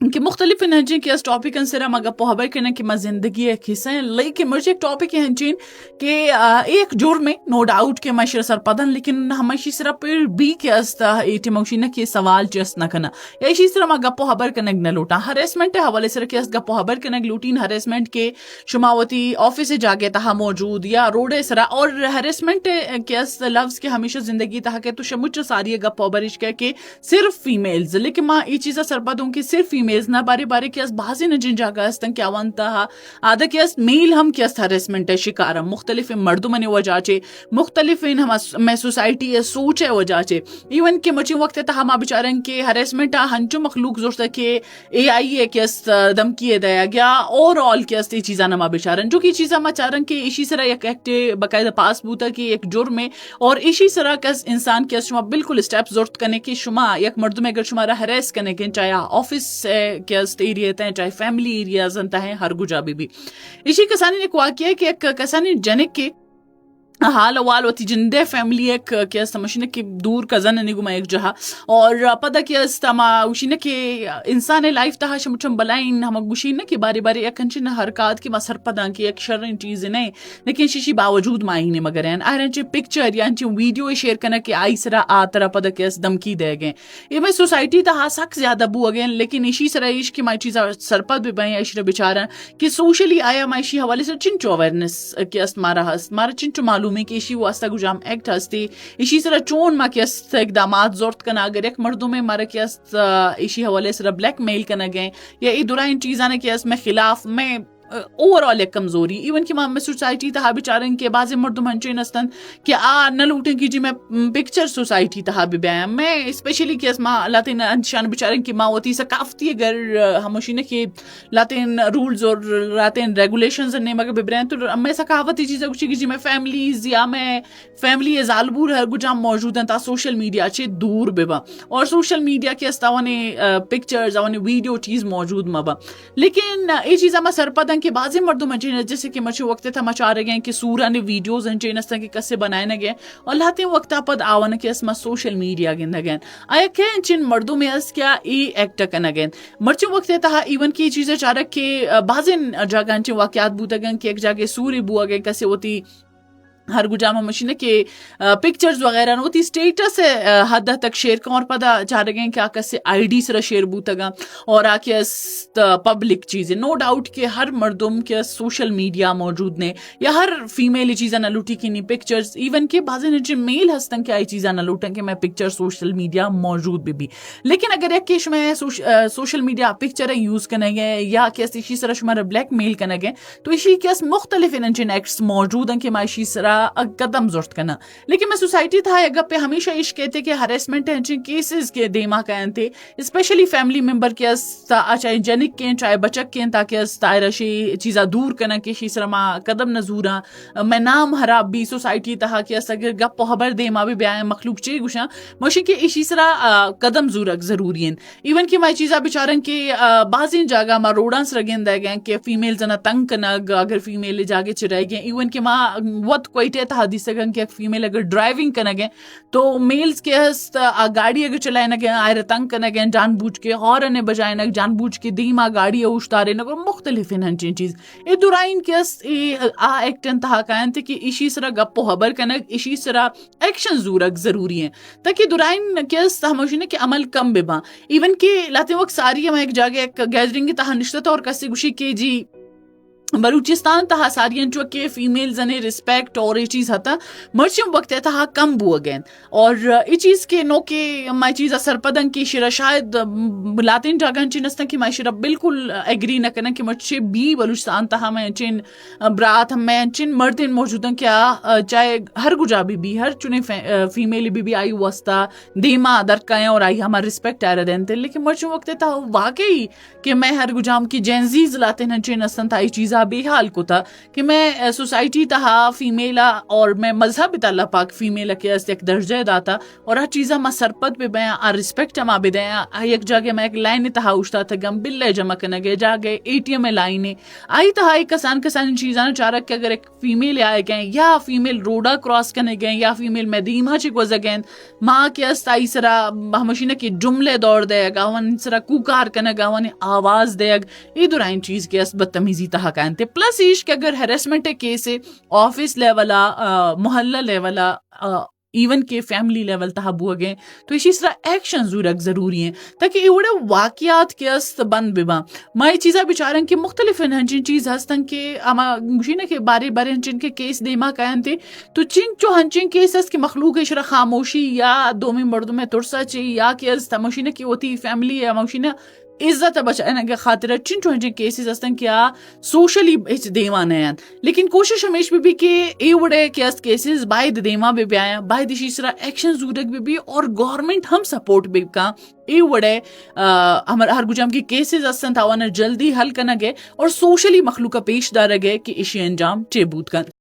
کہ مختلف انرجی کے اس ٹاپک سرا مگا پہبر کرنا کہ ما زندگی ایک حصہ ہے لیکن مرجے ایک ٹاپک ہنچین کہ ایک جرم میں نو ڈاؤٹ کہ ماشر سر پدن لیکن ہمشی سرا پھر بھی کہ استا ایٹی موشینہ کہ سوال چیس نہ کنا یا اسی سرا ما گپو حبر کنگ نہ لوٹا ہریسمنٹ حوالے سر کہ اس گپو حبر کنگ لوٹین ہریسمنٹ کے شماوتی آفس جاگے تہا موجود یا روڈ سرا اور ہریسمنٹ کے اس لفظ کے ہمیشہ زندگی تہا کہ تو شمچ ساری گپو حبرش کہ صرف فیمیلز لیکن ما یہ چیزا سر پدوں کہ صرف فیمیلز نہ بارے بارے کہ اس بازی نہ جن جاگا استن کیا وانتا آدھا کہ اس میل ہم کہ اس ہریسمنٹ ہے شکارم مختلف مردمانی وجہ چے مختلف ان ہم میں سوسائٹی سوچ ہے وجہ چے ایون کہ مچی وقت تا ہم بیچارن کہ ہریسمنٹ ہنچو مخلوق زورتا کہ اے آئی ہے کہ اس دمکی دیا گیا اوور آل کہ اس چیزاں نہ بیچارن جو کہ چیزاں ما چارن کہ اسی سرا ایک ایکٹ باقاعدہ پاس بوتا کہ ایک جرم ہے اور اسی سرا کس انسان کے شما بالکل اسٹیپ ضرورت کرنے کی شما ایک مردم اگر شمارا ہریس کرنے کے چاہے آفس کے ایریا ہیں چاہے فیملی ایریاز انتا ہے ہر گجا بھی اسی کسانی نے واقعہ ہے کہ ایک کسانی جنک کے حال وال وتی جندے فیملی ایک کیا سمجھنے کہ دور کزن نگو میں ایک جہاں اور پتہ کیا استما وشینہ کہ انسان لائف تہا شمچم بلائن ہم گوشینہ کہ باری باری اکنچن حرکات کی مسر پداں کی ایک شرن چیز نہیں لیکن شیشی باوجود ماہینے مگر ہیں آئرن چے پکچر یا انچے ویڈیو شیئر کرنا کہ آئی سرا آترا پدہ کیا اس دمکی دے گئے یہ میں سوسائٹی تہا سک زیادہ بو اگیں لیکن اسی سرا ایش کی مائی چیزا سرپد بھی بائیں ایش بیچارا کہ سوشلی آیا مائشی حوالے سے چنچو اویرنس کہ اس مارا چنچو معلوم میں کہ اسی واسطہ گجام ایکٹ ہستی اسی سرا چون ما کہ است اقدامات ضرورت کنا اگر ایک مردوں میں مارا کہ است اسی حوالے سرا بلیک میل کنا گئے یا ای دورائن چیزاں کہ اس میں خلاف میں اوور آل ایک کمزوری ایون کہ میں سوسائٹی تہا بیچارن کے بعض مردم ہنچے نستن کہ نہ لوٹیں کی جی میں پکچر سوسائٹی تہا بھی بیاں میں اسپیشلی کہ اس ماں لاتین انشان بیچارن کی ماں ہوتی ثقافتی اگر ہموشی نے کہ لاتین رولز اور لاتین ریگولیشنز نے مگر ببرین تو میں ثقافتی چیزیں کچھ کی جی میں فیملیز یا میں فیملی ازالبور ہر گجام موجود ہیں تا سوشل میڈیا چے دور ببا اور سوشل میڈیا کے استاوانے پکچرز آوانے ویڈیو چیز موجود مبا لیکن یہ چیزیں میں سرپدن کہ بعضی مردم انچین جیسے کہ مچھو وقت تھا مچا رہے گئے کہ سورہ نے ویڈیوز انچین اس کہ کسے بنائے نہ گئے اور لاتے وقت پد آوانا کہ اس میں سوشل میڈیا گئے نہ گئے آیا کہ انچین مردوں میں اس کیا ای ایکٹ کا نہ گئے مرچو وقت تھا ایون کی چیزیں چاہ رکھ کہ بعضی جگہ انچین واقعات بوتا گئے کہ ایک جگہ سوری بوا گئے کسے ہوتی ہر گجامہ مشینہ کے پکچرز وغیرہ ہوتی اسٹیٹس حد تک شیئر کا اور پتہ چاہ رہے ہیں کہ آکا سے آئی ڈی سرا شیئر بوتا گا اور آکے پبلک چیزیں نو ڈاؤٹ کہ ہر مردم کے سوشل میڈیا موجود نے یا ہر فیمیل چیزیں نہ لوٹی کی نہیں پکچرز ایون کہ بعض نجی میل ہستن کہ آئی چیزیں نہ لوٹیں کہ میں پکچر سوشل میڈیا موجود بھی لیکن اگر ایک کیش میں سوشل میڈیا پکچر یوز کرنے گئے یا کیس اسی سرا شمارا بلیک میل کرنے گئے تو اسی کیس مختلف انجن ایکٹس موجود ہیں کہ میں اسی سرا قدم ضرورت کرنا لیکن میں سوسائٹی تھا اگر پہ ہمیشہ عشق کہتے کہ ہریسمنٹ ہیں جن کیسز کے دیما کہن تھے اسپیشلی فیملی ممبر کے چاہے جنک کے چاہے بچک کے تاکہ استائرشی چیزاں دور کرنا کہ شی سرما قدم نزورا میں نام حراب بھی سوسائٹی تھا کہ اگر گپ خبر دیما بھی بیاں مخلوق چے گوشاں مشی کہ اسی سرا قدم زورک ضروری ہیں ایون کہ میں چیزاں بیچارن کہ بعضی جگہ ما روڈاں سر گین دے گئے کہ فیمیل زنا تنگ کرنا اگر فیمیل جاگے چرائے گئے ایون کہ ما وقت کوئی حدیث کہ ایک فیمیل اگر ڈرائیونگ کرنا گئے تو میلز کے گاڑی اگر چلائے نہ گئے آئر تنگ کرنا گئے جان بوجھ کے ہارن بجائے نہ جان بوجھ کے دیما گاڑی اوشتارے نہ مختلف ہنچین چیز اے دورائن کے ایکٹ انتہا کائن تھے کہ اسی سرا گپو خبر کرنا اسی سرا ایکشن زورک ضروری ہیں تاکہ دورائن کے ہموشی کہ عمل کم ببا ایون کہ لاتے وقت ساری ہم ایک جگہ ایک گیدرنگ تہا نشتہ اور کسی گوشی کے جی بلوچستان تہا سارین جو کہ فیمیلز نے رسپیکٹ اور یہ چیز ہتا مرچوں وقت تہا کم بو گین اور یہ چیز کے نو کہ مائی چیز اثر پدن کی شرا شاید لاتین جاگن چنستن کہ مائی شرا بالکل ایگری نہ کرنا کہ مرچے بھی بلوچستان تہا میں چن برات ہم میں چن مردین موجود ہیں کیا چاہے ہر گجا بھی ہر چنے فیمیل بھی آئی واسطہ دیما درکائیں اور آئی ہمارا رسپیکٹ آ رہا دینتے لیکن مرچوں وقت تہا واقعی کہ میں ہر گجام کی جینزیز لاتے ہیں چنستن تھا یہ چیزا تھا بحال کو تھا کہ میں سوسائٹی تہا فیمیلا اور میں مذہب اللہ پاک فیمیلا کے است ایک درجہ داتا اور ہر چیزا ما سرپت بھی بیاں آ رسپیکٹ ما بھی دیاں ایک جگہ میں ایک لائن تہا اشتا تھا گم بلے جمع کنگے جاگے ATM میں لائنے آئی تہا ایک کسان چیزاں چارک کہ اگر ایک فیمیل آئے گئے یا فیمیل روڈا کراس کرنے گئے یا فیمیل مدیمہ چی گوزہ گئے ماں کے است آئی سرا ہمشینہ کی جملے دوڑ دے گا ون سرا کوکار کنے گا ون آواز دے گا یہ دورائن چیز کے است بدتمیزی تہا کہنتے پلس ایش کہ اگر ہیرسمنٹ کیس آفس لیولا محلہ لیولا ایون کے فیملی لیول تہا بو گئے تو اسی طرح ایکشن ضروری ہیں تاکہ ایوڑے واقعات کے است بند ببا مائی چیزا بیچارن کے مختلف ہنچن چیز ہستن کے اما گوشینے کے بارے ہنچن کے کیس دیما کہن تے تو چو ہنچن کیس است کہ مخلوق شرا خاموشی یا دومی مردم میں ترسا چی یا کہ از تموشینے کی ہوتی فیملی یا موشینے عزت بچانے کے خاطر چن چوہنچن کیسز ہستن کیا سوشلی اچ دیوان ہیں لیکن کوشش ہمیش بھی کہ اے وڑے کیس کیسز باید دیما بھی آیا باید اسی طرح ایکشن ضرورت بھی اور گورنمنٹ ہم سپورٹ بھی کا اے وڑے ہر گجام کی کیسز ہستن تھا جلدی حل کرنا گے اور سوشلی مخلوقہ پیش دار گے کہ اشی انجام چیبوت کن